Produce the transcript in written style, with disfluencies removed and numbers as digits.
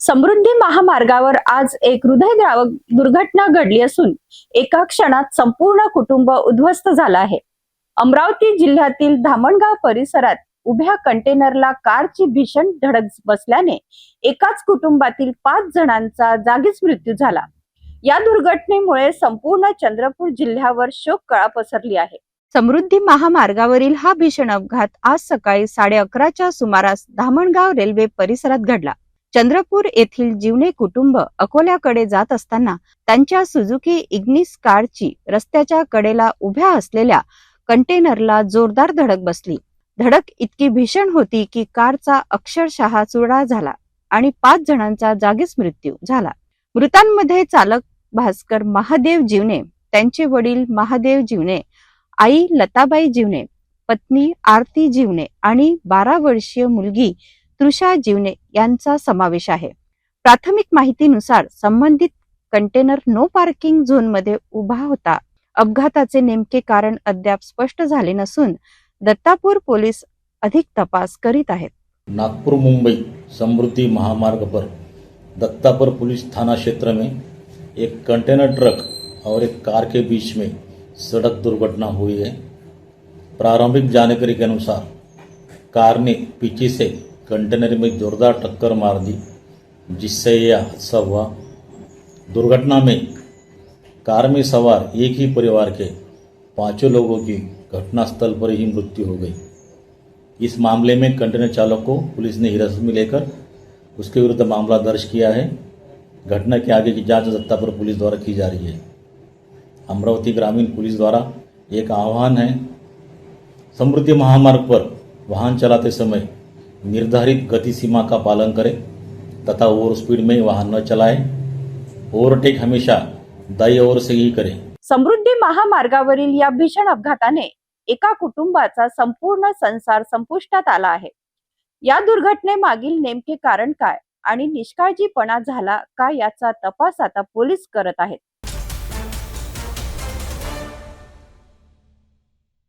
समृद्धी महामार्गावर आज एक हृदयद्रावक दुर्घटना घडली असून एका क्षणात संपूर्ण कुटुंब उद्ध्वस्त झालं आहे। अमरावती जिल्ह्यातील धामणगाव परिसरात उभ्या कंटेनरला कारची भीषण धडक बसल्याने एकाच कुटुंबातील 5 जणांचा जागीच मृत्यू झाला। या दुर्घटनेमुळे संपूर्ण चंद्रपूर जिल्ह्यावर शोककळा पसरली आहे। समृद्धी महामार्गावरील हा भीषण अपघात आज सकाळी 11:30च्या सुमारास धामणगाव रेल्वे परिसरात घडला। चंद्रपूर येथील जीवने कुटुंब अकोल्याकडे जात असताना त्यांच्या सुझुकी इग्निस कारची रस्त्याच्या कडेला उभ्या असलेल्या कंटेनरला जोरदार धडक बसली। धडक इतकी भीषण होती की कारचा अक्षरशः चुरा झाला आणि 5 जणांचा जागीच मृत्यू झाला। मृतांमध्ये चालक भास्कर महादेव जीवने, त्यांचे वडील महादेव जीवने, आई लताबाई जीवने, पत्नी आरती जीवने आणि 12 वर्षीय मुलगी तृषा जीवने यांचा समावेश आहे। प्राथमिक माहितीनुसार संबंधित कंटेनर नो पार्किंग झोन मध्ये उभा होता। अपघाताचे नेमके कारण अद्याप स्पष्ट झाले नसून दत्तापूर पोलीस अधिक तपास करीत आहेत। नागपुर मुंबई समृद्धि महामार्ग पर दत्तापुर पुलिस थाना क्षेत्र में एक कंटेनर ट्रक और एक कार के बीच में सड़क दुर्घटना हुई है। प्रारंभिक जानकारी के अनुसार कार ने पीछे से कंटेनर में जोरदार टक्कर मार दी, जिससे यह हादसा हुआ। दुर्घटना में कार में सवार एक ही परिवार के 5 लोगों की घटनास्थल पर ही मृत्यु हो गई। इस मामले में कंटेनर चालक को पुलिस ने हिरासत में लेकर उसके विरुद्ध मामला दर्ज किया है। घटना के आगे की जांच दत्तापुर पुलिस द्वारा की जा रही है। अमरावती ग्रामीण पुलिस द्वारा एक आह्वान है, समृद्धि महामार्ग पर वाहन चलाते समय निर्धारित गति सीमा का पालन करें तथा ओवर स्पीड में वाहन न चलाएं। ओवरटेक हमेशा दाई ओर से ही करें। समृद्धी महामार्गावरील या भीषण अपघाताने एका कुटुंबाचा संपूर्ण संसार संपुष्टात आला आहे। या दुर्घटनेमागील नेमके कारण काय आणि निष्काळजीपणा झाला का याचा तपास आता पोलीस करत आहेत।